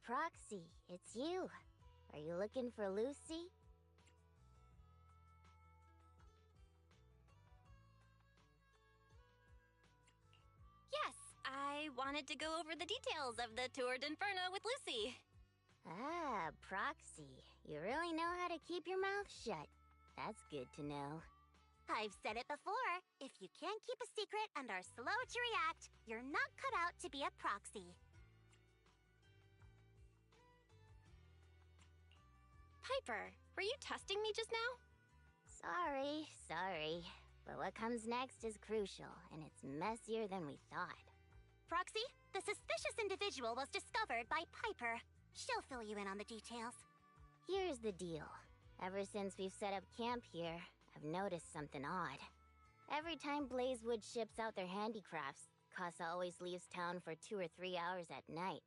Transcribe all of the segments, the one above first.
Proxy, it's you. Are you looking for Lucy? Yes, I wanted to go over the details of the Tour d'Inferno with Lucy. Ah, Proxy. You really know how to keep your mouth shut. That's good to know. I've said it before. If you can't keep a secret and are slow to react, you're not cut out to be a proxy. Piper, were you testing me just now? Sorry. But what comes next is crucial, and it's messier than we thought. Proxy, the suspicious individual was discovered by Piper. She'll fill you in on the details. Here's the deal. Ever since we've set up camp here, I've noticed something odd. Every time Blazewood ships out their handicrafts, Casa always leaves town for 2 or 3 hours at night,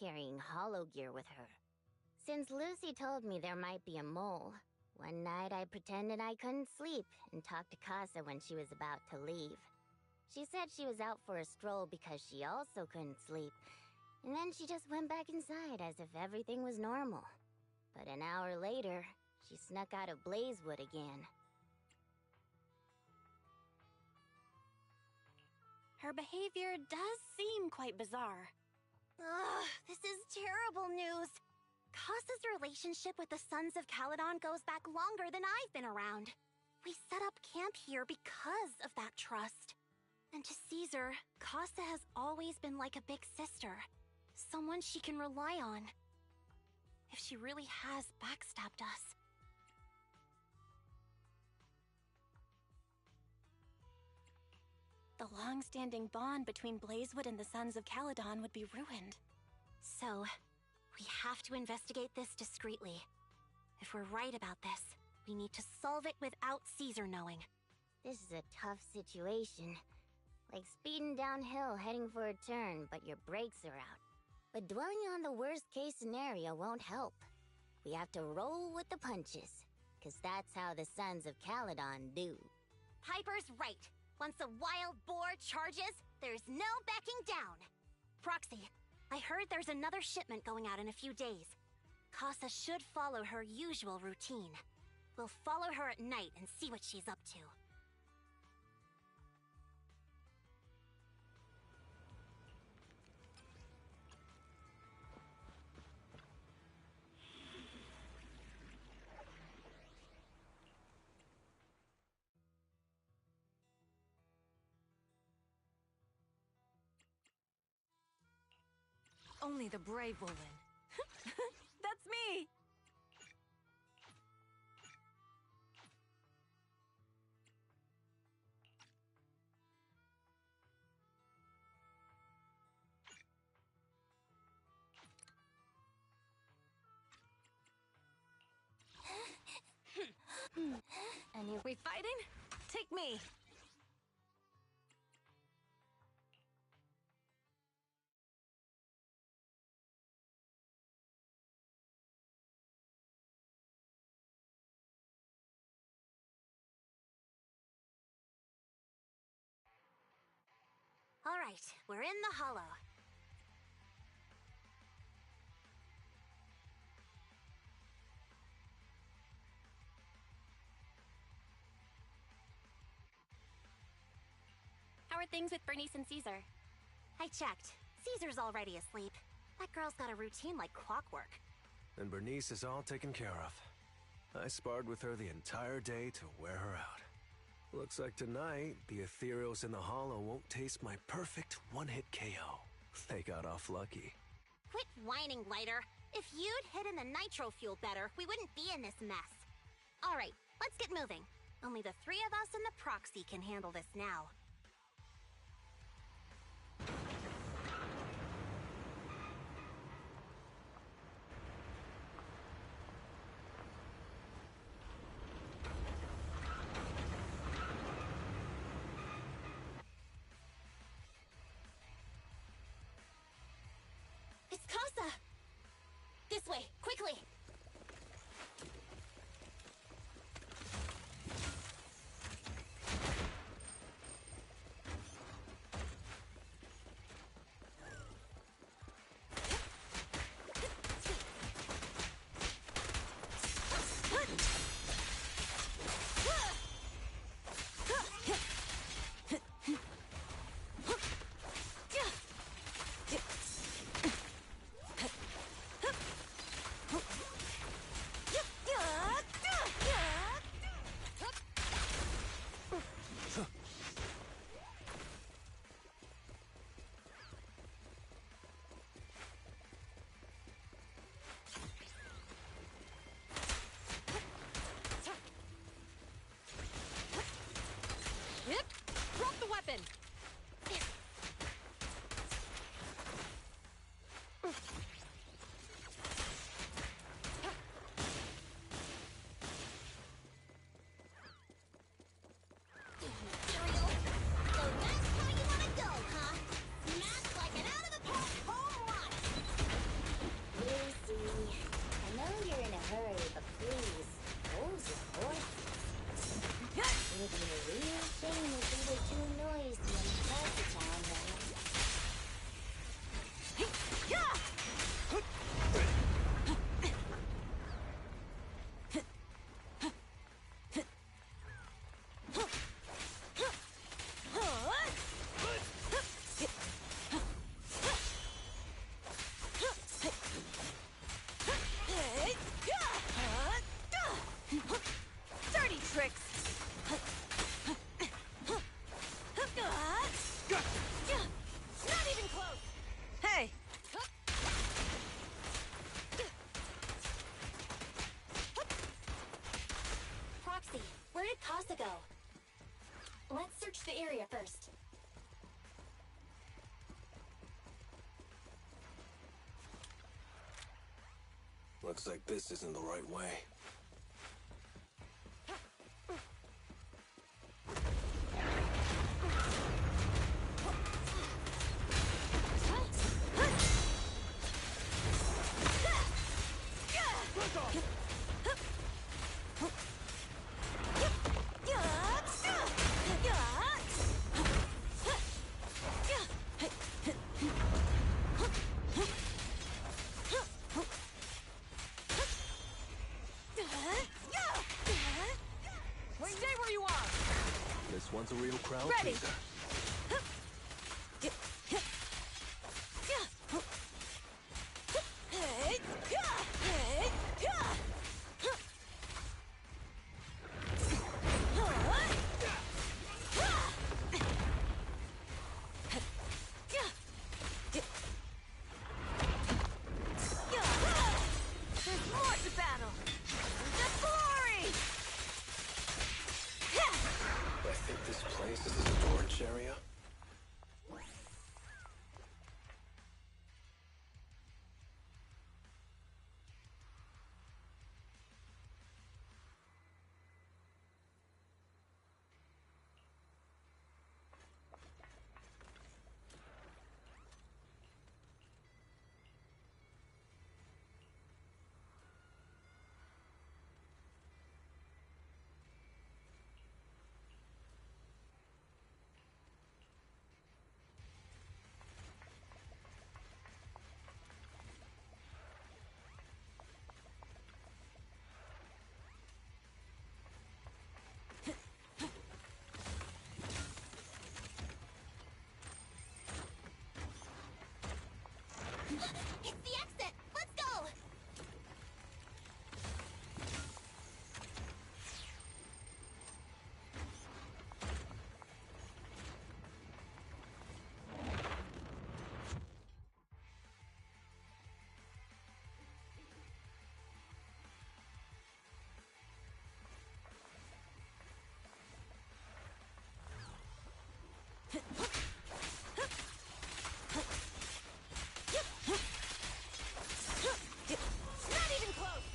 carrying hollow gear with her. Since Lucy told me there might be a mole, one night I pretended I couldn't sleep and talked to Casa when she was about to leave. She said she was out for a stroll because she also couldn't sleep, and then she just went back inside as if everything was normal. But an hour later, she snuck out of Blazewood again. Her behavior does seem quite bizarre. Ugh, this is terrible news. Casa's relationship with the Sons of Caledon goes back longer than I've been around. We set up camp here because of that trust. And to Caesar, Casa has always been like a big sister. Someone she can rely on. If she really has backstabbed us. The long-standing bond between Blazewood and the Sons of Caledon would be ruined. So, we have to investigate this discreetly. If we're right about this, we need to solve it without Caesar knowing. This is a tough situation. Like speeding downhill heading for a turn, but your brakes are out. But dwelling on the worst-case scenario won't help. We have to roll with the punches, 'cause that's how the Sons of Caledon do. Piper's right. Once a wild boar charges, there's no backing down. Proxy, I heard there's another shipment going out in a few days. Casa should follow her usual routine. We'll follow her at night and see what she's up to. Only the brave will win. That's me! We fighting? Take me! All right, we're in the hollow. How are things with Bernice and Caesar? I checked. Caesar's already asleep. That girl's got a routine like clockwork. And Bernice is all taken care of. I sparred with her the entire day to wear her out. Looks like tonight, the ethereals in the hollow won't taste my perfect one-hit KO. They got off lucky. Quit whining, Lighter. If you'd hidden the nitro fuel better, we wouldn't be in this mess. All right, let's get moving. Only the 3 of us and the proxy can handle this now. It's Casa! This way, quickly! search the area first. Looks like this isn't the right way. Stay where you are! This one's a real crowd Ready. pleaser. There's more to battle! The glory! I think this place is a storage area. It's the exit! Let's go! Not even close!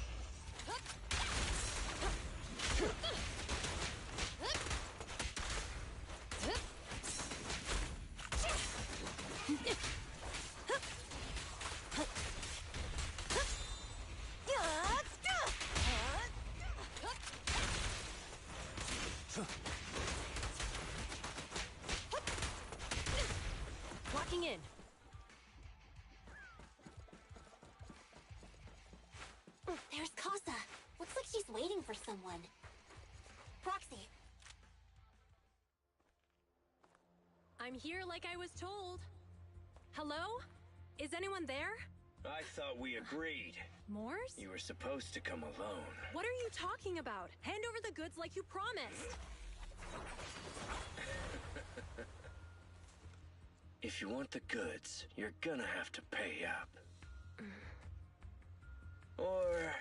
Walking in. There's Casa. Looks like she's waiting for someone. Proxy. I'm here like I was told. Hello? Is anyone there? I thought we agreed. Morse? You were supposed to come alone. What are you talking about? Hand over the goods like you promised. If you want the goods, you're gonna have to pay up. Or...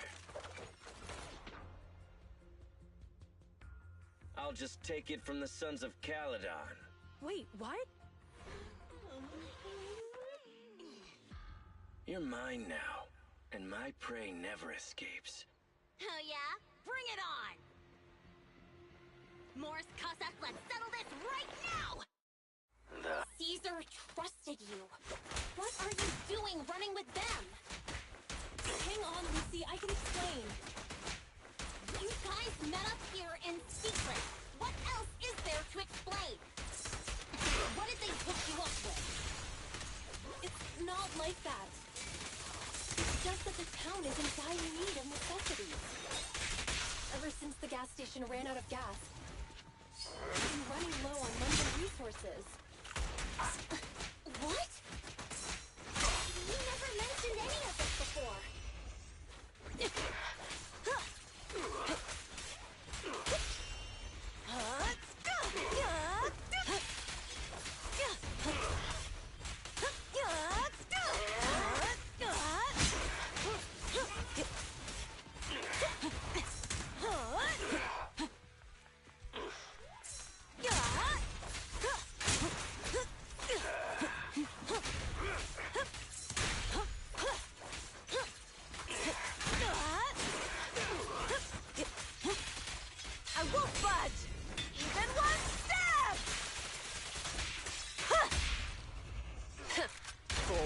I'll just take it from the Sons of Caledon. Wait, what? You're mine now, and my prey never escapes. Oh yeah? Bring it on! Morse, Casa, let's settle this right now! Caesar trusted you. What are you doing running with them? Hang on, Lucy, I can explain. You guys met up here in secret. What else is there to explain? What did they hook you up with? It's not like that. It's just that the town is in dire need of necessities. Ever since the gas station ran out of gas, we've been running low on money and resources. What? You never mentioned any of this before.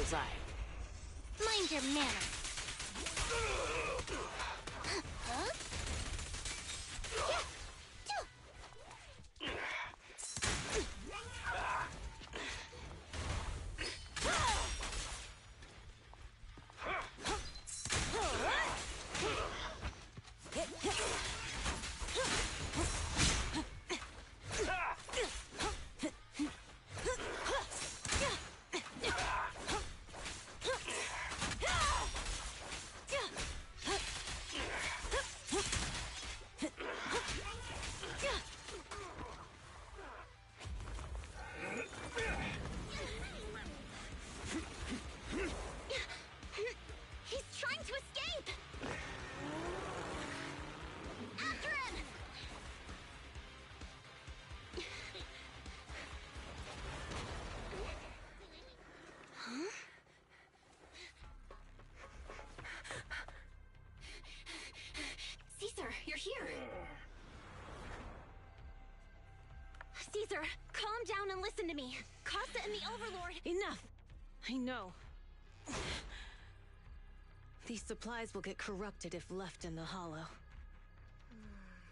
bullseye. Mind your manners. Huh? He's trying to escape! After him! Huh? Caesar, you're here. Caesar, calm down and listen to me. Casa and the Overlord... Enough! I know. These supplies will get corrupted if left in the hollow.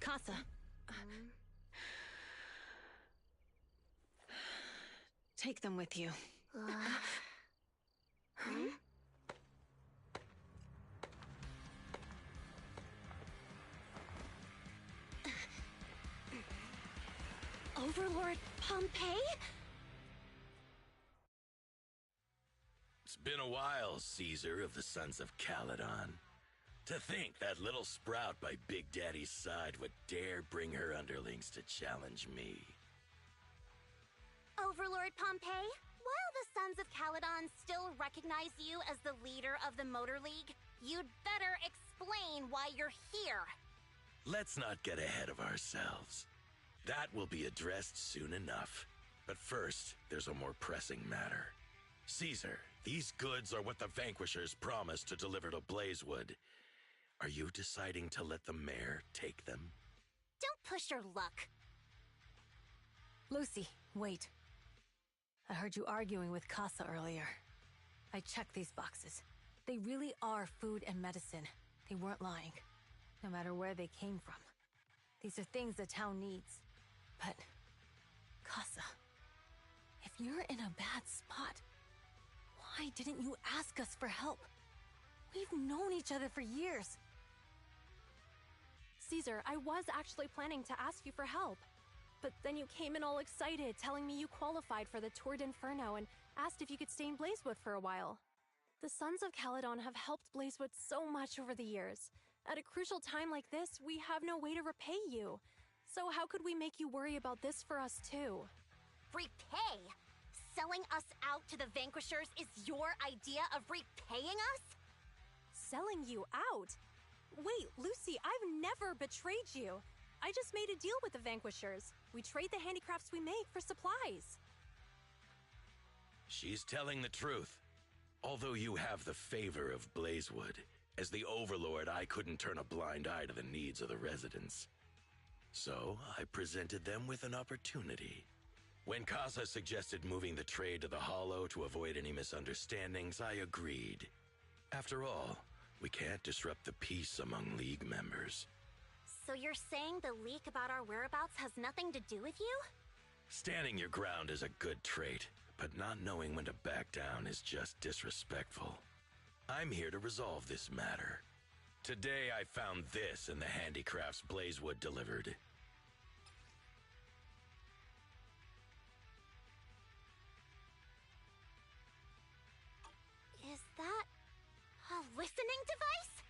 Casa. Take them with you. Overlord Pompeii? It's been a while, Caesar of the Sons of Caledon. To think that little sprout by Big Daddy's side would dare bring her underlings to challenge me. Overlord Pompeii, while the Sons of Caledon still recognize you as the leader of the Motor League, you'd better explain why you're here. Let's not get ahead of ourselves. That will be addressed soon enough. But first, there's a more pressing matter. Caesar, these goods are what the Vanquishers promised to deliver to Blazewood. Are you deciding to let the mayor take them? Don't push your luck. Lucy, wait. I heard you arguing with Casa earlier. I checked these boxes. They really are food and medicine. They weren't lying, no matter where they came from. These are things the town needs. But, Casa, if you're in a bad spot, why didn't you ask us for help? We've known each other for years. Caesar, I was actually planning to ask you for help. But then you came in all excited, telling me you qualified for the Tour d'Inferno and asked if you could stay in Blazewood for a while. The Sons of Caledon have helped Blazewood so much over the years. At a crucial time like this, we have no way to repay you. So how could we make you worry about this for us too? Repay? Selling us out to the Vanquishers is your idea of repaying us? Selling you out? Wait, Lucy, I've never betrayed you. I just made a deal with the Vanquishers. We trade the handicrafts we make for supplies. She's telling the truth. Although you have the favor of Blazewood, as the Overlord, I couldn't turn a blind eye to the needs of the residents. So, I presented them with an opportunity. When Casa suggested moving the trade to the Hollow to avoid any misunderstandings, I agreed. After all, we can't disrupt the peace among League members. So you're saying the leak about our whereabouts has nothing to do with you? Standing your ground is a good trait, but not knowing when to back down is just disrespectful. I'm here to resolve this matter. Today I found this in the handicrafts Blazewood delivered. Is that a listening device?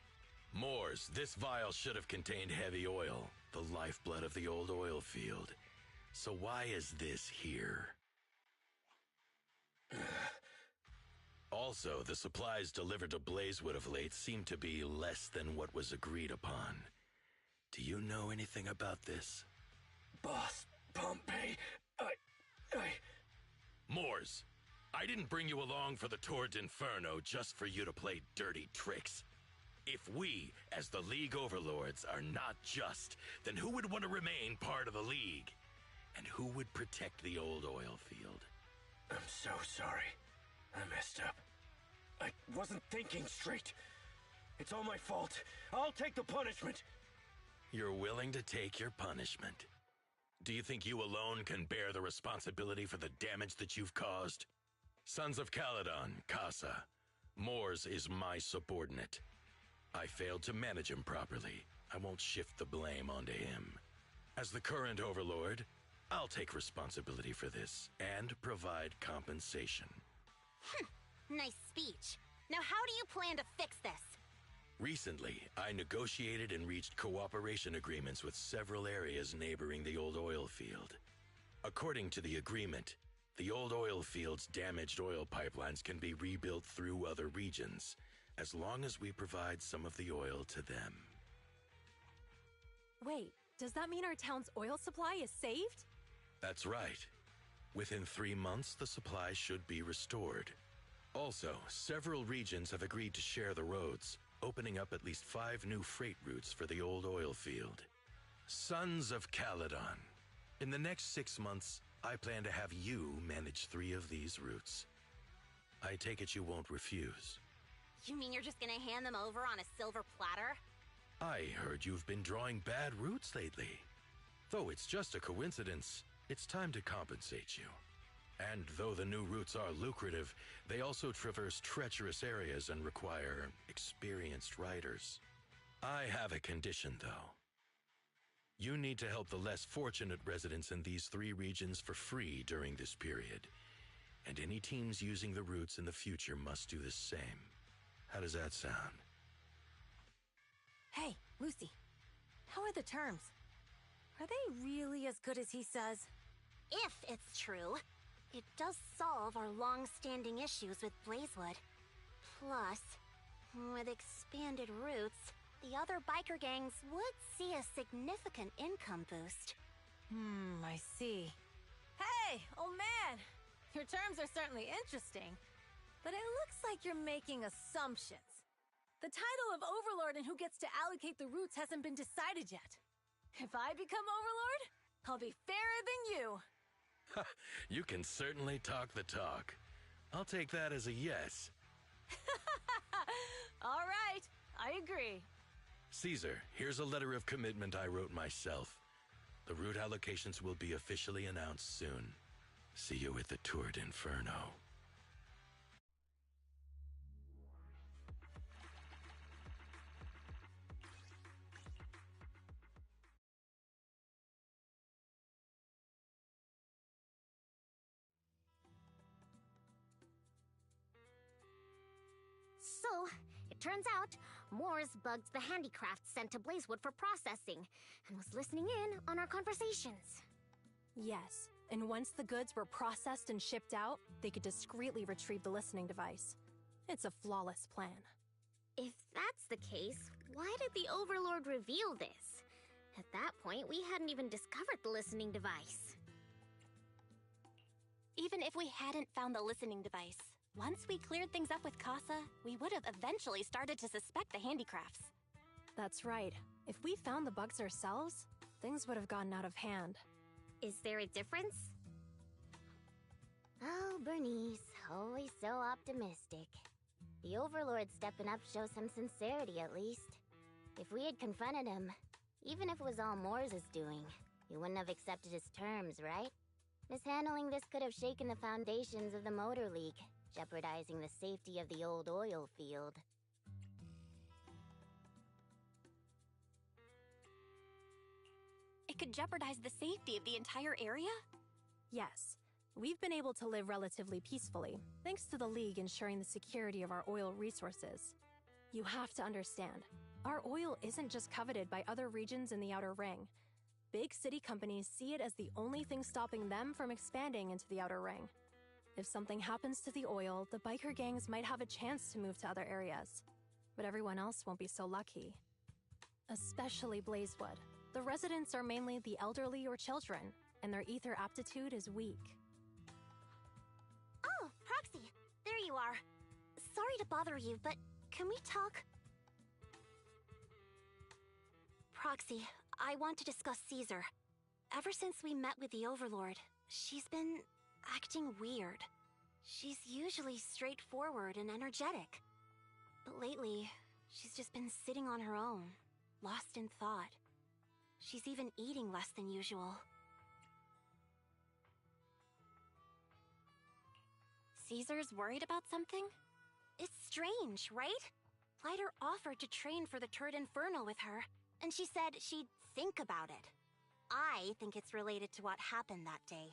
Moors, this vial should have contained heavy oil, the lifeblood of the old oil field. So why is this here? Also, the supplies delivered to Blazewood of late seem to be less than what was agreed upon. Do you know anything about this? Boss, Pompeii, Moors, I didn't bring you along for the Tour d'Inferno just for you to play dirty tricks. If we, as the League Overlords, are not just, then who would want to remain part of the League? And who would protect the old oil field? I'm so sorry. I messed up. I wasn't thinking straight. It's all my fault. I'll take the punishment. You're willing to take your punishment. Do you think you alone can bear the responsibility for the damage that you've caused? Sons of Caledon, Casa. Mors is my subordinate. I failed to manage him properly. I won't shift the blame onto him. As the current overlord, I'll take responsibility for this and provide compensation. Nice speech. Now how do you plan to fix this? Recently, I negotiated and reached cooperation agreements with several areas neighboring the old oil field. According to the agreement, the old oil field's damaged oil pipelines can be rebuilt through other regions, as long as we provide some of the oil to them. Wait, does that mean our town's oil supply is saved? That's right. Within 3 months, the supply should be restored. Also, several regions have agreed to share the roads, opening up at least 5 new freight routes for the old oil field. Sons of Caledon. In the next 6 months, I plan to have you manage 3 of these routes. I take it you won't refuse. You mean you're just gonna hand them over on a silver platter? I heard you've been drawing bad routes lately. Though it's just a coincidence, it's time to compensate you. And though the new routes are lucrative, they also traverse treacherous areas and require experienced riders. I have a condition, though. You need to help the less fortunate residents in these 3 regions for free during this period. And any teams using the routes in the future must do the same. How does that sound? Hey, Lucy. How are the terms? Are they really as good as he says? If it's true, it does solve our long-standing issues with Blazewood. Plus, with expanded routes, the other biker gangs would see a significant income boost. I see. Hey, old man! Your terms are certainly interesting, but it looks like you're making assumptions. The title of Overlord and who gets to allocate the routes hasn't been decided yet. If I become Overlord, I'll be fairer than you. You can certainly talk the talk. I'll take that as a yes. All right, I agree. Caesar, here's a letter of commitment I wrote myself. The route allocations will be officially announced soon. See you at the Tour d'Inferno. So, it turns out, Mors bugged the handicrafts sent to Blazewood for processing, and was listening in on our conversations. Yes, and once the goods were processed and shipped out, they could discreetly retrieve the listening device. It's a flawless plan. If that's the case, why did the Overlord reveal this? At that point, we hadn't even discovered the listening device. Even if we hadn't found the listening device, once we cleared things up with Casa, we would have eventually started to suspect the handicrafts. That's right. If we found the bugs ourselves, things would have gotten out of hand. Is there a difference? Oh, Bernice, always so optimistic. The Overlord stepping up shows some sincerity, at least. If we had confronted him, even if it was all Mors' doing, he wouldn't have accepted his terms, right? Mishandling this could have shaken the foundations of the Motor League, jeopardizing the safety of the old oil field. It could jeopardize the safety of the entire area? Yes, we've been able to live relatively peacefully, thanks to the League ensuring the security of our oil resources. You have to understand, our oil isn't just coveted by other regions in the Outer Ring. Big city companies see it as the only thing stopping them from expanding into the Outer Ring. If something happens to the oil, the biker gangs might have a chance to move to other areas. But everyone else won't be so lucky. Especially Blazewood. The residents are mainly the elderly or children, and their ether aptitude is weak. Oh, Proxy, there you are. Sorry to bother you, but can we talk? Proxy, I want to discuss Caesar. Ever since we met with the Overlord, she's been acting weird. She's usually straightforward and energetic. But lately, she's just been sitting on her own, lost in thought. She's even eating less than usual. Caesar's worried about something? It's strange, right? Lighter offered to train for the Turd Inferno with her, and she said she'd think about it. I think it's related to what happened that day.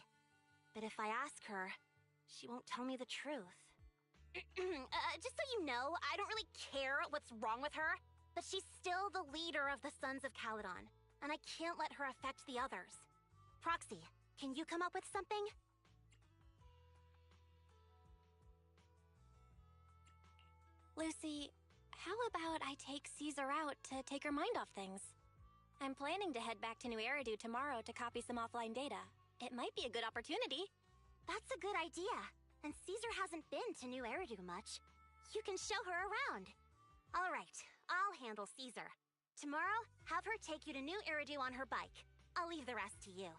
But if I ask her, she won't tell me the truth. Just so you know, I don't really care what's wrong with her, but she's still the leader of the Sons of Caledon, and I can't let her affect the others. Proxy, can you come up with something? Lucy, how about I take Caesar out to take her mind off things? I'm planning to head back to New Eridu tomorrow to copy some offline data. It might be a good opportunity. That's a good idea. And Caesar hasn't been to New Eridu much. You can show her around. All right, I'll handle Caesar. Tomorrow, have her take you to New Eridu on her bike. I'll leave the rest to you.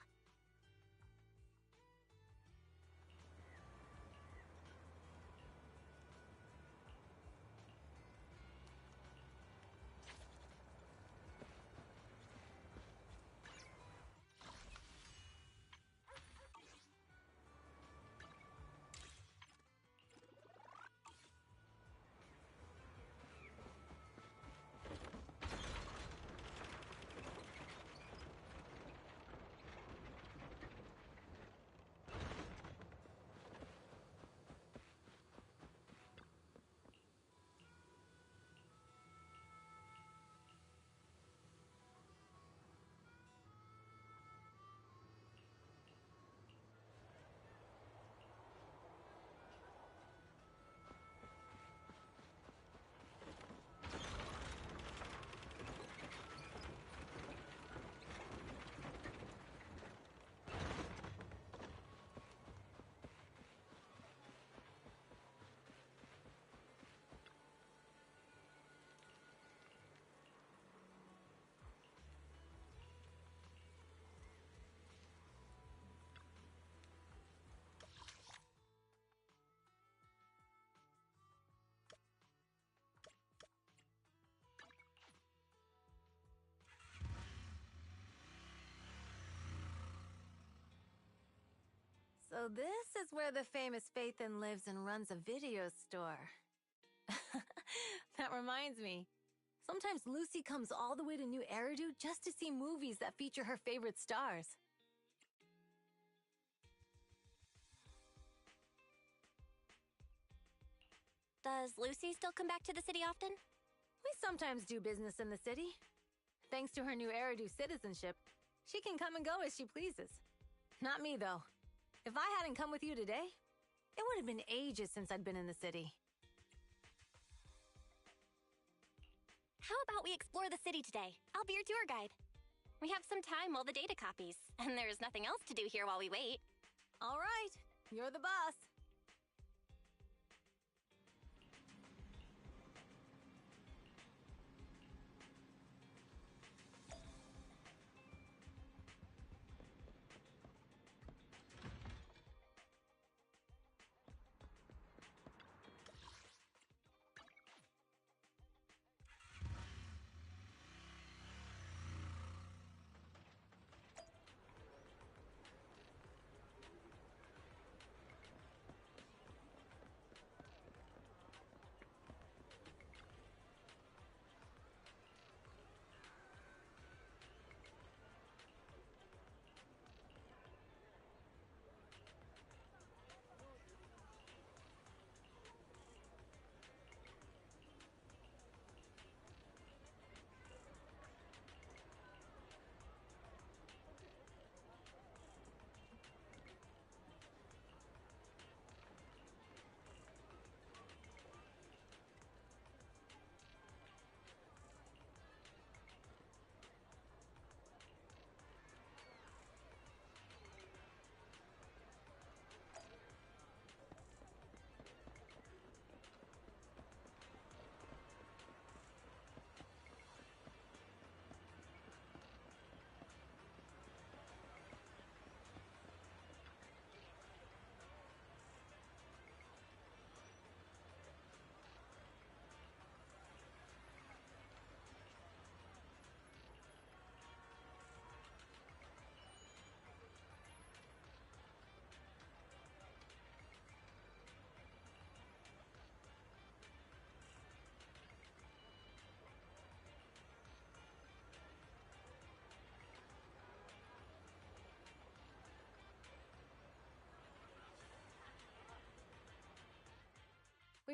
So this is where the famous Phaethon lives and runs a video store. That reminds me. Sometimes Lucy comes all the way to New Eridu just to see movies that feature her favorite stars. Does Lucy still come back to the city often? We sometimes do business in the city. Thanks to her New Eridu citizenship, she can come and go as she pleases. Not me, though. If I hadn't come with you today, it would have been ages since I'd been in the city. How about we explore the city today? I'll be your tour guide. We have some time while the data copies, and there's nothing else to do here while we wait. All right, you're the boss.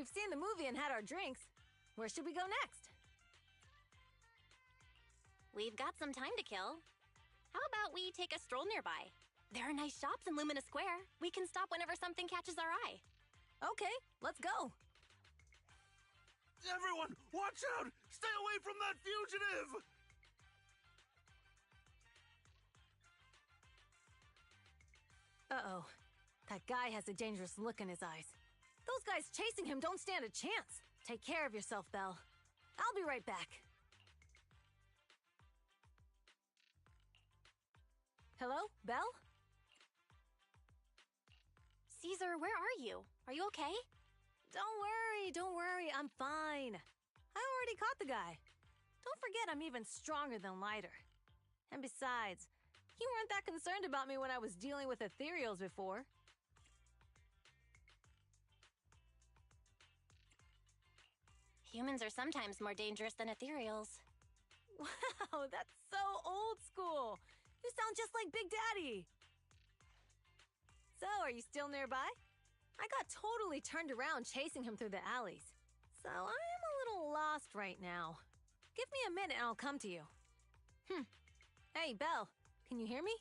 We've seen the movie and had our drinks. Where should we go next? We've got some time to kill. How about we take a stroll nearby? There are nice shops in Lumina Square. We can stop whenever something catches our eye. Okay, let's go. Everyone, watch out! Stay away from that fugitive! Uh-oh. That guy has a dangerous look in his eyes. Those guys chasing him don't stand a chance. Take care of yourself, Belle. I'll be right back. Hello, Belle? Caesar, where are you? Are you okay? Don't worry, I'm fine. I already caught the guy. Don't forget I'm even stronger than Lighter. And besides, you weren't that concerned about me when I was dealing with ethereals before. Humans are sometimes more dangerous than ethereals. Wow, that's so old school. You sound just like Big Daddy. So, are you still nearby? I got totally turned around chasing him through the alleys. So, I'm a little lost right now. Give me a minute and I'll come to you. Hey, Belle, can you hear me?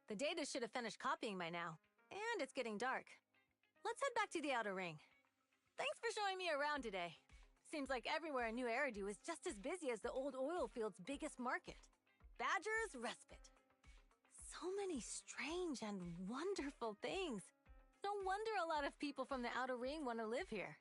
The data should have finished copying by now. And it's getting dark. Let's head back to the Outer Ring. Thanks for showing me around today. Seems like everywhere in New Eridu is just as busy as the old oil field's biggest market. Badger's Respite. So many strange and wonderful things. No wonder a lot of people from the Outer Ring want to live here.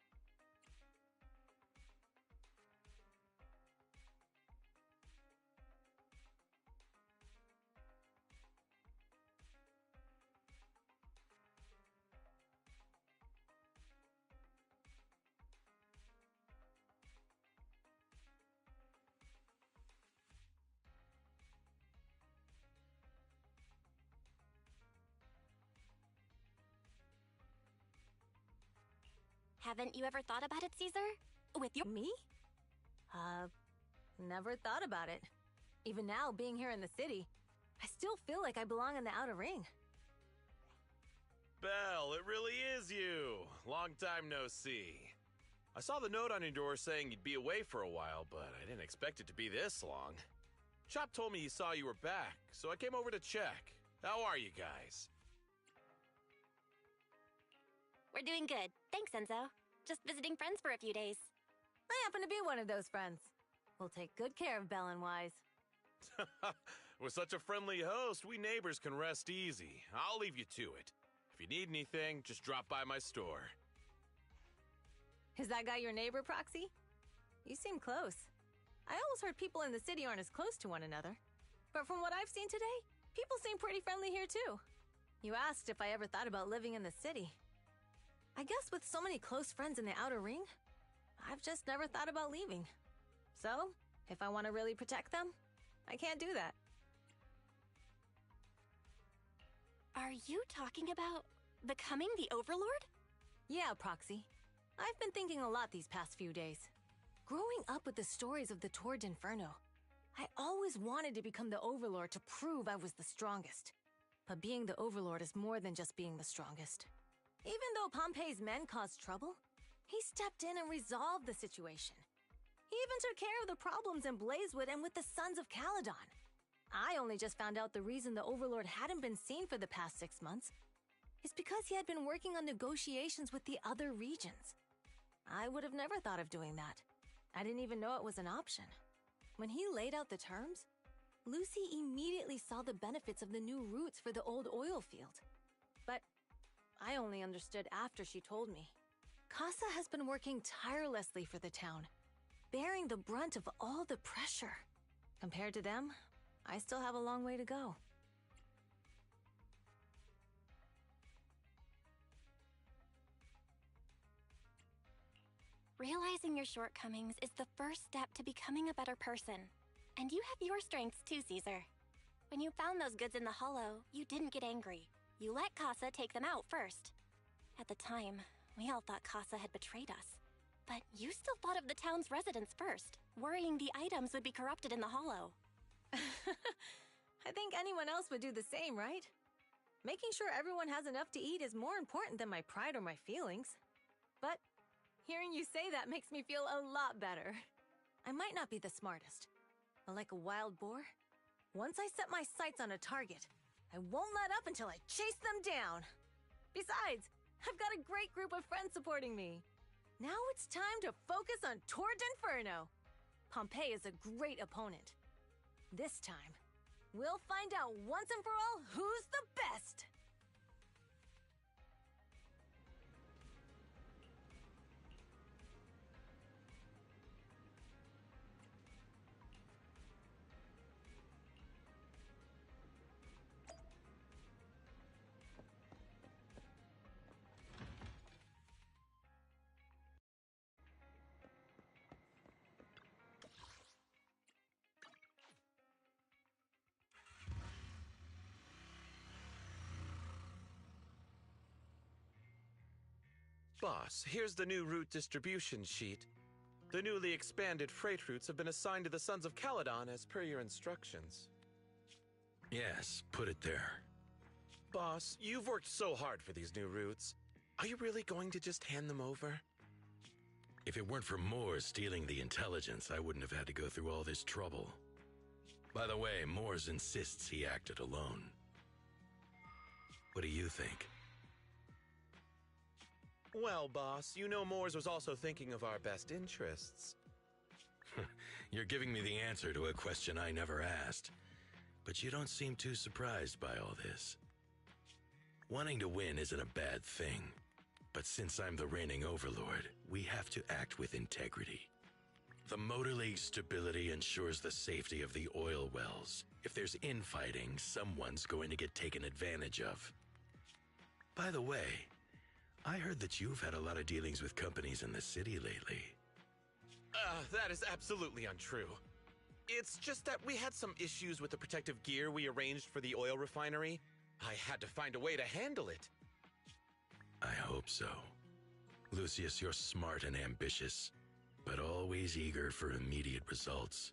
Haven't you ever thought about it, Caesar? With your— Me? Never thought about it. Even now, being here in the city, I still feel like I belong in the Outer Ring. Belle, it really is you. Long time no see. I saw the note on your door saying you'd be away for a while, but I didn't expect it to be this long. Chop told me he saw you were back, so I came over to check. How are you guys? We're doing good. Thanks, Enzo. Just visiting friends for a few days. I happen to be one of those friends. We'll take good care of Belle and Wise. With such a friendly host, we neighbors can rest easy. I'll leave you to it. If you need anything, just drop by my store. Is that guy your neighbor, Proxy? You seem close. I always heard people in the city aren't as close to one another. But from what I've seen today, people seem pretty friendly here too. You asked if I ever thought about living in the city. I guess with so many close friends in the outer ring, I've just never thought about leaving. So, if I want to really protect them, I can't do that. Are you talking about becoming the Overlord? Yeah, Proxy. I've been thinking a lot these past few days. Growing up with the stories of the Tour d'Inferno, I always wanted to become the Overlord to prove I was the strongest. But being the Overlord is more than just being the strongest. Even though Pompey's men caused trouble, he stepped in and resolved the situation. He even took care of the problems in Blazewood and with the Sons of Caledon. I only just found out the reason the Overlord hadn't been seen for the past 6 months is because he had been working on negotiations with the other regions. I would have never thought of doing that. I didn't even know it was an option. When he laid out the terms, Lucy immediately saw the benefits of the new routes for the old oil field. But I only understood after she told me. Casa has been working tirelessly for the town, bearing the brunt of all the pressure. Compared to them, I still have a long way to go. Realizing your shortcomings is the first step to becoming a better person. And you have your strengths too, Caesar. When you found those goods in the hollow, you didn't get angry. You let Casa take them out first. At the time, we all thought Casa had betrayed us. But you still thought of the town's residents first, worrying the items would be corrupted in the hollow. I think anyone else would do the same, right? Making sure everyone has enough to eat is more important than my pride or my feelings. But hearing you say that makes me feel a lot better. I might not be the smartest, but like a wild boar, once I set my sights on a target, I won't let up until I chase them down. Besides, I've got a great group of friends supporting me. Now it's time to focus on Tour d'Inferno. Pompey is a great opponent. This time, we'll find out once and for all who's the best! Boss, here's the new route distribution sheet. The newly expanded freight routes have been assigned to the Sons of Caledon as per your instructions. Yes, put it there. Boss, you've worked so hard for these new routes. Are you really going to just hand them over? If it weren't for Moores stealing the intelligence, I wouldn't have had to go through all this trouble. By the way, Moores insists he acted alone. What do you think? Well, boss, you know Moores was also thinking of our best interests. You're giving me the answer to a question I never asked. But you don't seem too surprised by all this. Wanting to win isn't a bad thing. But since I'm the reigning overlord, we have to act with integrity. The Motor League's stability ensures the safety of the oil wells. If there's infighting, someone's going to get taken advantage of. By the way, I heard that you've had a lot of dealings with companies in the city lately. That is absolutely untrue. It's just that we had some issues with the protective gear we arranged for the oil refinery. I had to find a way to handle it. I hope so. Lucius, you're smart and ambitious, but always eager for immediate results.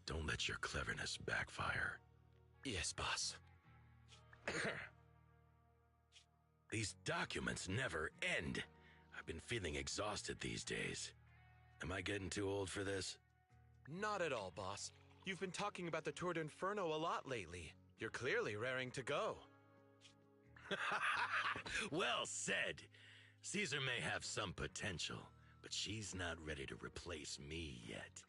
Don't let your cleverness backfire. Yes, boss. These documents never end. I've been feeling exhausted these days. Am I getting too old for this? Not at all, boss. You've been talking about the Tour d'Inferno a lot lately. You're clearly raring to go. Well said. Caesar may have some potential, but she's not ready to replace me yet.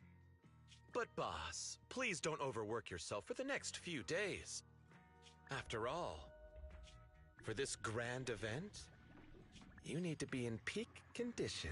But boss, please don't overwork yourself for the next few days. After all, for this grand event, you need to be in peak condition.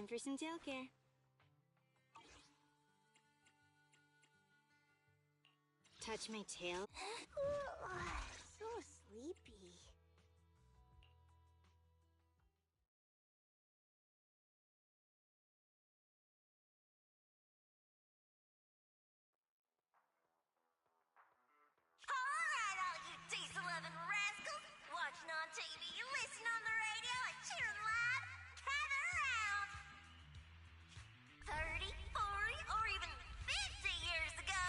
Time for some tail care. Touch my tail. So sleepy. Alright, all you diesel-loving rascals! Watching on TV, listening on the radio, and cheering live, gather around! 30, 40, or even 50 years ago,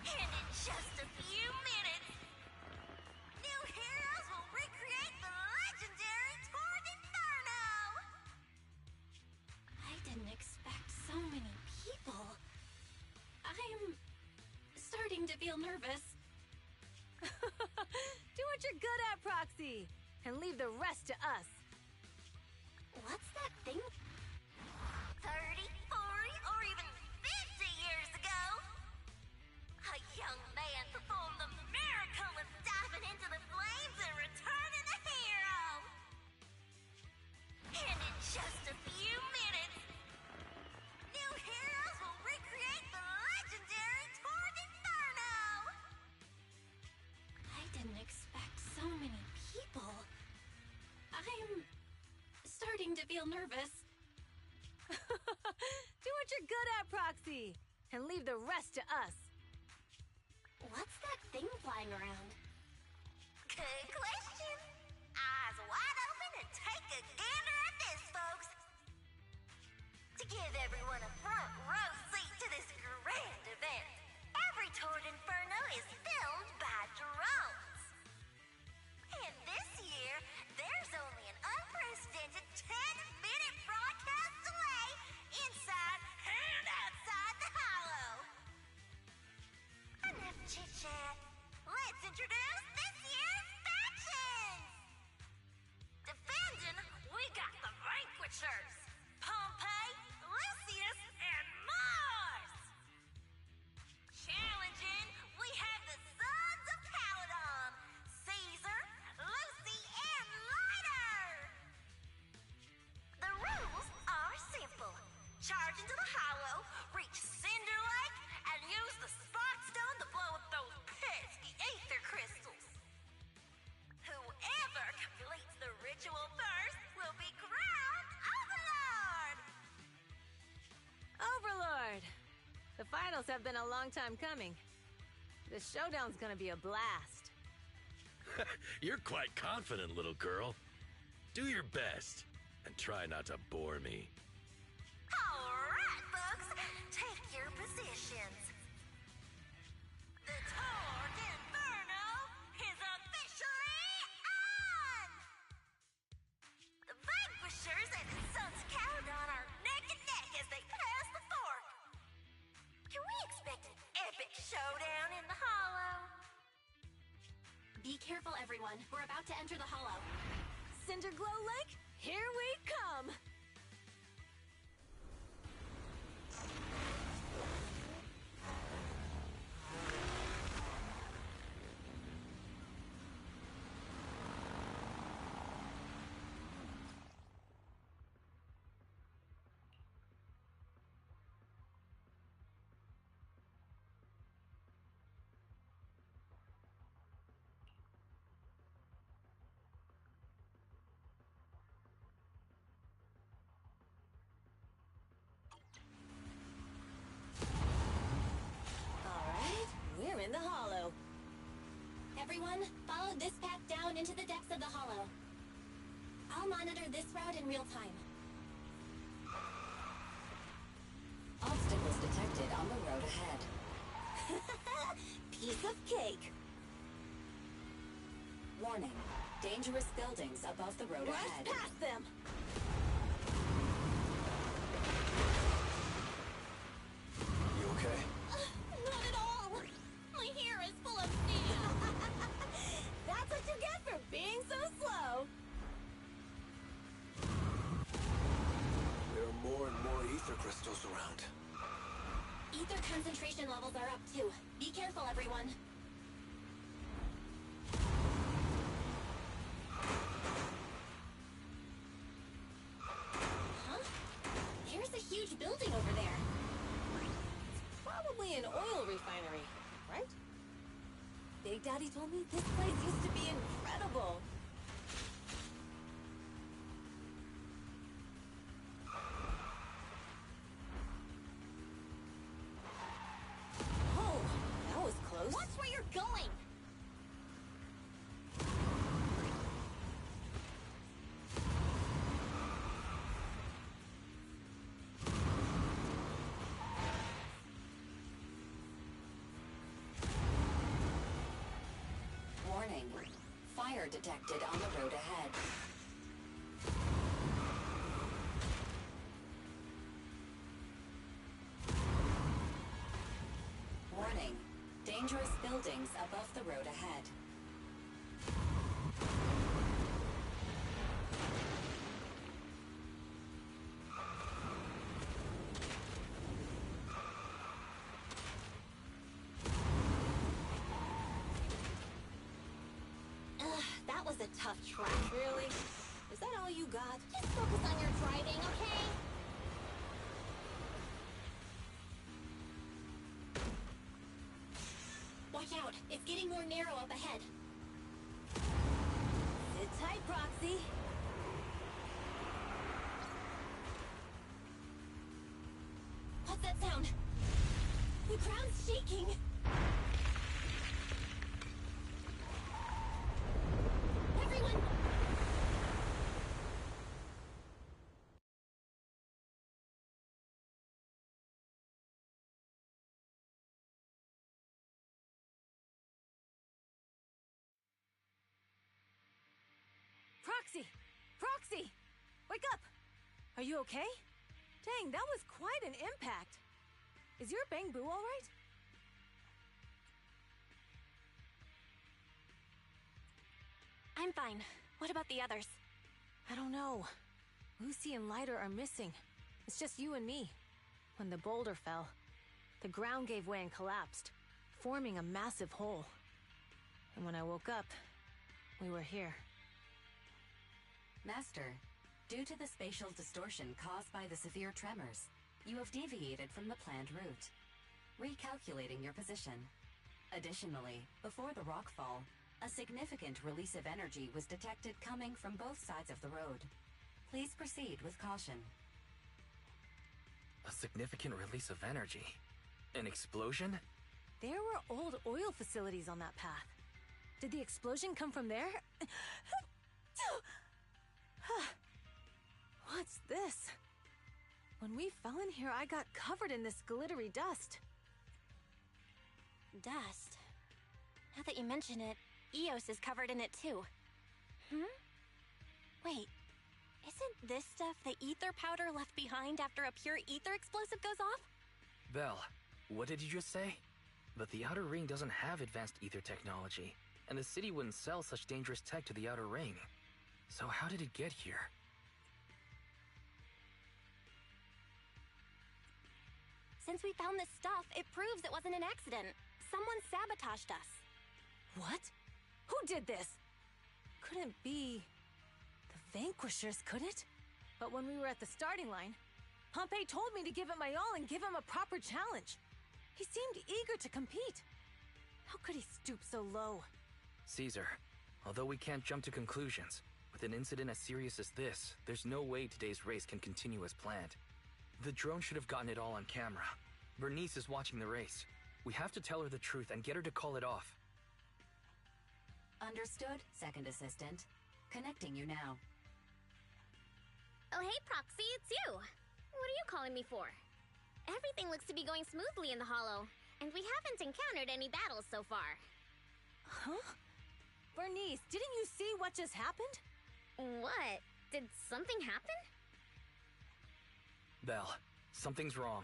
and in just a few minutes, new heroes will recreate the legendary Tour d'Inferno! I didn't expect so many people. I'm starting to feel nervous. Do what you're good at, Proxy, and leave the rest to us. What's that thing? 30, 40, or even 50 years ago, a young man performed the miracle of diving into the flames and returning a hero! And in just a few minutes, new heroes will recreate the legendary Tour d'Inferno! I didn't expect so many people. I'm starting to feel nervous. Do what you're good at, Proxy, and leave the rest to us. What's that thing flying around? Good question. Eyes wide open and take a gander at this, folks. To give everyone a front row seat to this grand event, every Tour d'Inferno is filmed by drones. And this year, there's only an unprecedented 10-minute broadcast delay inside and outside the Hollow. Enough chit-chat. Let's introduce this year's factions! Defending, we got the Vanquishers, Pompey, Lucius, and Mars! Challenging, we have the Sons of Caledon, Caesar, Lucy, and Lighter! The rules are simple. Charge into the Hollow, reach Cinder Lake, and use the Spark Stone to blow up those pesky ether crystals. Whoever completes the ritual first will be crowned Overlord! Overlord! The finals have been a long time coming. The showdown's gonna be a blast. You're quite confident, little girl. Do your best, and try not to bore me. Alright, folks, take your positions. The Tour d'Inferno is officially on! The Vanquishers and the Sons of Caledon are neck and neck as they pass the fork. Can we expect an epic showdown in the Hollow? Be careful, everyone. We're about to enter the Hollow. Cinderglow Lake, here we come! We're in the Hollow. Everyone, follow this path down into the depths of the Hollow. I'll monitor this route in real time. Obstacles detected on the road ahead. Piece of cake. Warning. Dangerous buildings above the road ahead. Rush past them! You okay? Not at all! My hair is full of sand! That's what you get for being so slow! There are more and more ether crystals around. Ether concentration levels are up too. Be careful, everyone. Huh? right? Big Daddy told me this place used to be incredible. Oh, that was close. Watch where you're going! Warning. Fire detected on the road ahead. Warning. Dangerous buildings above the road ahead. That was a tough track. Really? Is that all you got? Just focus on your driving, okay? Watch out! It's getting more narrow up ahead. Sit tight, Proxy. What's that sound? The ground's shaking! Everyone! Proxy! Proxy! Wake up! Are you okay? Dang, that was quite an impact. Is your Bang Boo all right? I'm fine. What about the others? I don't know. Lucy and Lighter are missing. It's just you and me. When the boulder fell, the ground gave way and collapsed, forming a massive hole. And when I woke up, we were here. Master, due to the spatial distortion caused by the severe tremors, you have deviated from the planned route, recalculating your position. Additionally, before the rockfall, a significant release of energy was detected coming from both sides of the road. Please proceed with caution. A significant release of energy? An explosion? There were old oil facilities on that path. Did the explosion come from there? What's this? When we fell in here, I got covered in this glittery dust. Dust. Now that you mention it, Eos is covered in it too. Wait, isn't this stuff the ether powder left behind after a pure ether explosive goes off? Belle, what did you just say? But the Outer Ring doesn't have advanced ether technology, and the city wouldn't sell such dangerous tech to the Outer Ring. So how did it get here? Since we found this stuff, it proves it wasn't an accident. Someone sabotaged us. What? Who did this? Couldn't be the Vanquishers, could it? But when we were at the starting line, Pompey told me to give it my all and give him a proper challenge. He seemed eager to compete. How could he stoop so low? Caesar, although we can't jump to conclusions, with an incident as serious as this, there's no way today's race can continue as planned. The drone should have gotten it all on camera. Bernice is watching the race. We have to tell her the truth and get her to call it off. Understood, Second Assistant. Connecting you now. Oh, hey, Proxy, it's you. What are you calling me for? Everything looks to be going smoothly in the Hollow, and we haven't encountered any battles so far. Huh? Bernice, didn't you see what just happened? What? Did something happen? Belle, something's wrong.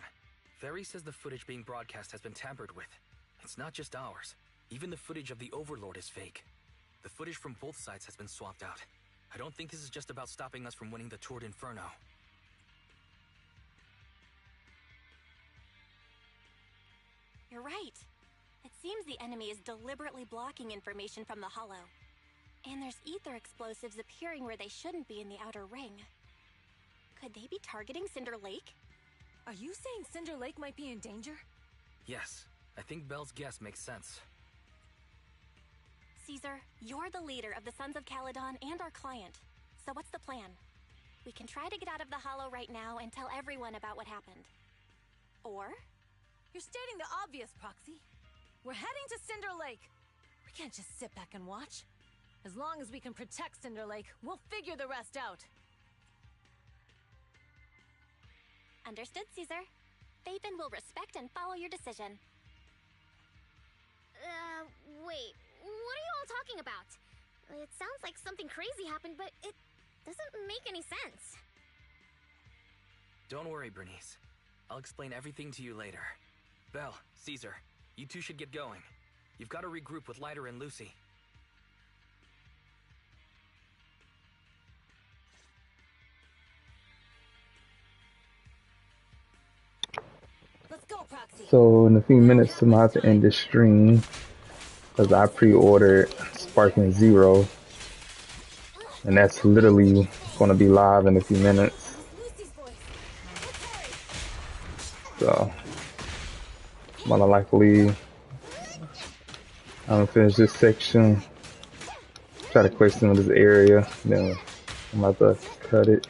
Ferry says the footage being broadcast has been tampered with. It's not just ours. Even the footage of the Overlord is fake. The footage from both sides has been swapped out. I don't think this is just about stopping us from winning the Tour d'Inferno. You're right. It seems the enemy is deliberately blocking information from the Hollow. And there's ether explosives appearing where they shouldn't be in the Outer Ring. Could they be targeting Cinder Lake? Are you saying Cinder Lake might be in danger? Yes. I think Belle's guess makes sense. Caesar, you're the leader of the Sons of Caledon and our client. So what's the plan? We can try to get out of the Hollow right now and tell everyone about what happened. Or... You're stating the obvious, Proxy. We're heading to Cinder Lake. We can't just sit back and watch. As long as we can protect Cinder Lake, we'll figure the rest out. Understood, Caesar. Phaethon will respect and follow your decision. Wait. What are you all talking about? It sounds like something crazy happened, but it doesn't make any sense. Don't worry, Bernice. I'll explain everything to you later. Belle, Caesar, you two should get going. You've got to regroup with Lighter and Lucy. Let's go, Proxy. So in a few minutes, I'm about to end this stream because I pre-ordered Sparking Zero, and that's literally going to be live in a few minutes. So I'm gonna likely I'm gonna finish this section, try to question of this area, then I'm about to cut it.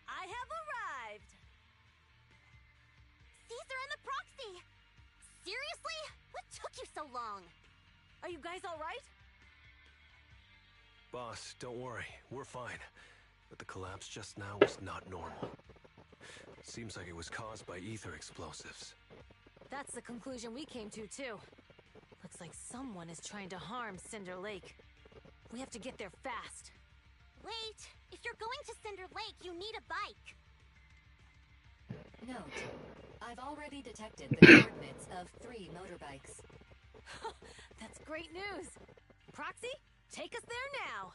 I have arrived! Caesar and the Proxy! Seriously? What took you so long? Are you guys alright? Boss, don't worry. We're fine. But the collapse just now was not normal. Seems like it was caused by ether explosives. That's the conclusion we came to, too. Looks like someone is trying to harm Cinder Lake. We have to get there fast. Wait, if you're going to Cinder Lake, you need a bike. Note, I've already detected the coordinates of 3 motorbikes. That's great news. Proxy, take us there now.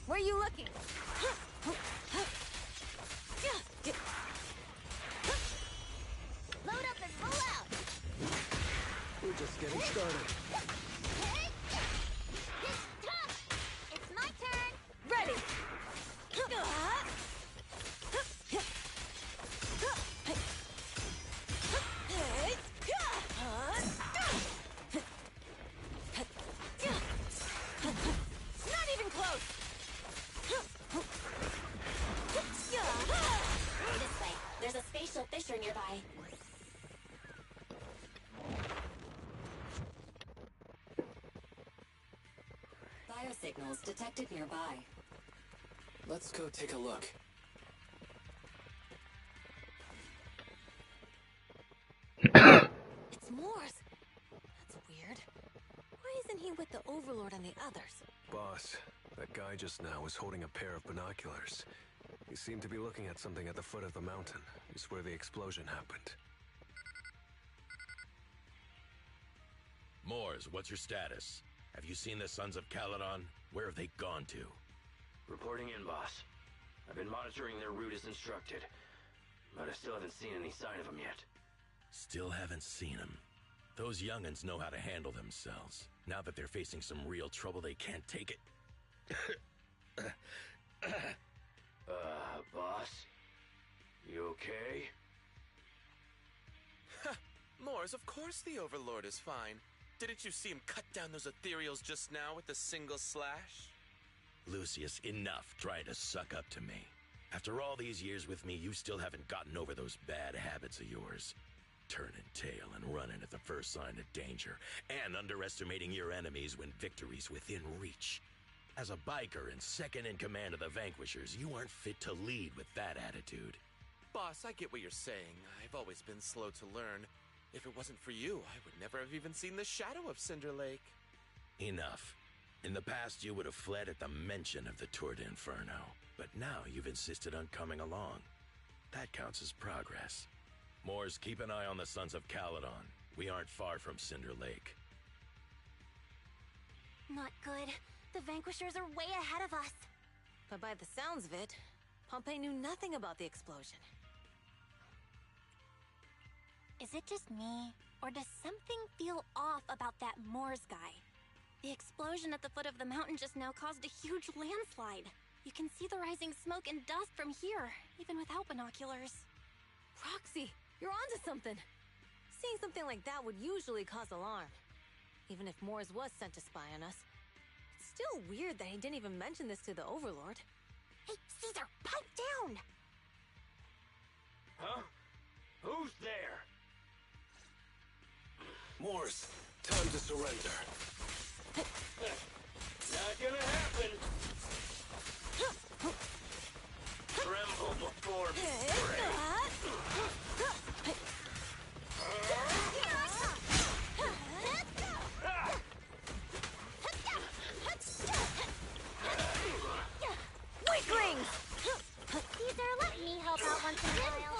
Where are you looking? Load up and roll out. We're just getting started. It's my turn. Ready! Not even close! This way. There's a spatial fissure nearby. Biosignals detected nearby. Let's go take a look. It's Morse. That's weird. Why isn't he with the Overlord and the others? Boss, that guy just now was holding a pair of binoculars. He seemed to be looking at something at the foot of the mountain. It's where the explosion happened. Moors, what's your status? Have you seen the Sons of Caledon? Where have they gone to? Reporting in, boss. I've been monitoring their route as instructed, but I still haven't seen any sign of them yet. Still haven't seen him. Those young'uns know how to handle themselves. Now that they're facing some real trouble, they can't take it. Boss? You okay? Mors, of course the Overlord is fine. Didn't you see him cut down those ethereals just now with a single slash? Lucius, enough trying to suck up to me. After all these years with me, you still haven't gotten over those bad habits of yours. Turning tail and running at the first sign of danger, and underestimating your enemies when victory's within reach. As a biker and second in command of the Vanquishers, you aren't fit to lead with that attitude. Boss, I get what you're saying. I've always been slow to learn. If it wasn't for you, I would never have even seen the shadow of Cinder Lake. Enough. In the past, you would have fled at the mention of the Tour d'Inferno, but now you've insisted on coming along. That counts as progress. Mors, keep an eye on the Sons of Caledon. We aren't far from Cinder Lake. Not good. The Vanquishers are way ahead of us. But by the sounds of it, Pompey knew nothing about the explosion. Is it just me, or does something feel off about that Moors guy? The explosion at the foot of the mountain just now caused a huge landslide. You can see the rising smoke and dust from here, even without binoculars. Roxy, you're onto something. Seeing something like that would usually cause alarm. Even if Moors was sent to spy on us. It's still weird that he didn't even mention this to the Overlord. Hey, Caesar, pipe down! Huh? Who's there? Mors, time to surrender. Not gonna happen. Tremble before me, prey. Weaklings! Caesar, let me help out once in a while.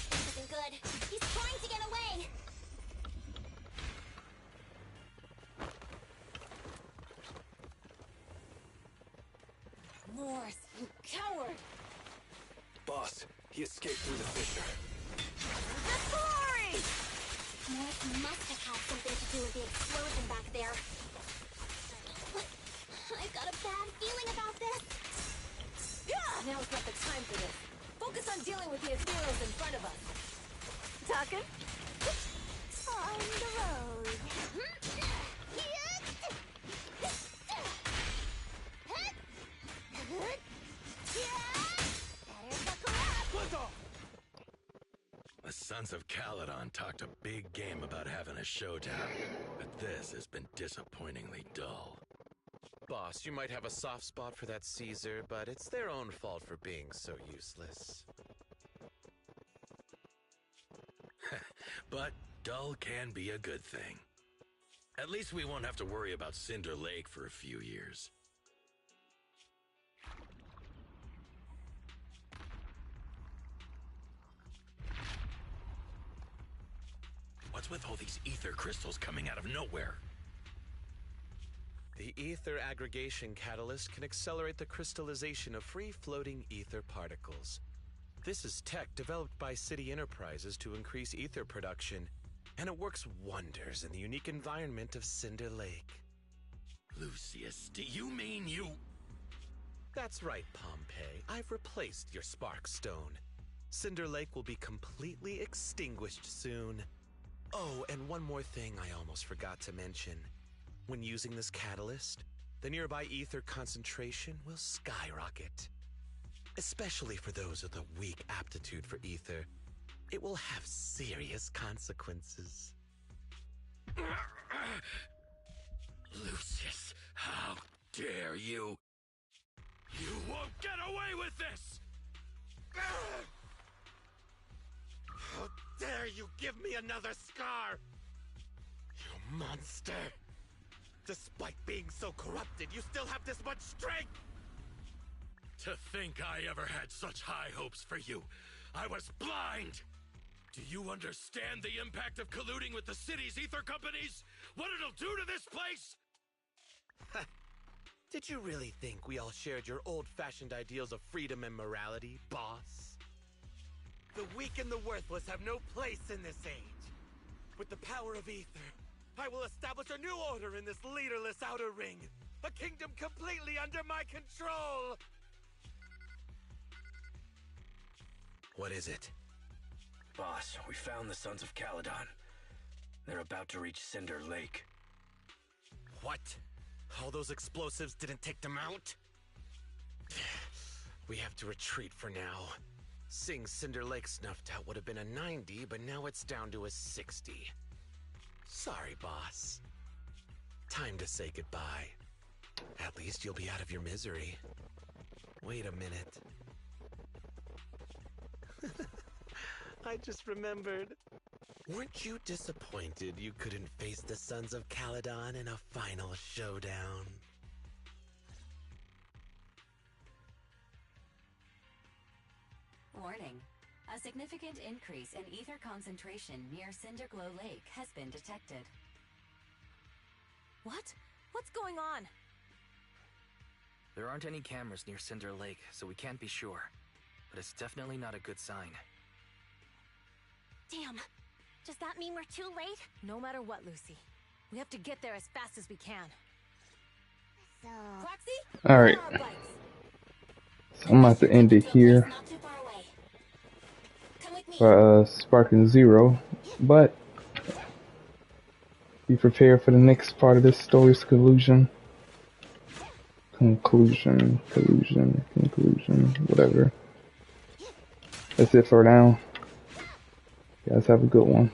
This isn't good. He's trying to get away. Moors, you coward! Boss, he escaped through the fissure. The glory! Morris must have had something to do with the explosion back there. I've got a bad feeling about this. Now's not the time for this. Focus on dealing with the ethereals in front of us. Talking? On the road. Better buckle up. The Sons of Caledon talked a big game about having a showdown, but this has been disappointingly dull. Boss, you might have a soft spot for that Caesar, but it's their own fault for being so useless. But dull can be a good thing. At least we won't have to worry about Cinder Lake for a few years. What's with all these ether crystals coming out of nowhere? The ether aggregation catalyst can accelerate the crystallization of free-floating ether particles. This is tech developed by City Enterprises to increase ether production, and it works wonders in the unique environment of Cinder Lake. Lucius, do you mean you... That's right, Pompey. I've replaced your Spark Stone. Cinder Lake will be completely extinguished soon. Oh, and one more thing I almost forgot to mention. When using this catalyst, the nearby ether concentration will skyrocket. Especially for those with a weak aptitude for ether, it will have serious consequences. Lucius, how dare you? You won't get away with this! How dare you give me another scar! You monster! Despite being so corrupted, you still have this much strength! To think I ever had such high hopes for you. I was blind! Do you understand the impact of colluding with the city's ether companies? What it'll do to this place? Did you really think we all shared your old-fashioned ideals of freedom and morality, boss? The weak and the worthless have no place in this age. With the power of ether, I will establish a new order in this leaderless outer ring. A kingdom completely under my control! What is it? Boss, we found the Sons of Caledon. They're about to reach Cinder Lake. What? All those explosives didn't take them out? We have to retreat for now. Seeing Cinder Lake snuffed out would have been a 90, but now it's down to a 60. Sorry, boss. Time to say goodbye. At least you'll be out of your misery. Wait a minute. I just remembered. Weren't you disappointed you couldn't face the Sons of Caledon in a final showdown? Warning. A significant increase in ether concentration near Cinderglow Lake has been detected. What? What's going on? There aren't any cameras near Cinder Lake, so we can't be sure. But it's definitely not a good sign. Damn. Does that mean we're too late? No matter what, Lucy. We have to get there as fast as we can. So... Proxy? Alright. So I'm about to end it here Not too far away. Come with me. for Sparking Zero. But be prepared for the next part of this story's conclusion. Conclusion, whatever. That's it for now. You guys have a good one.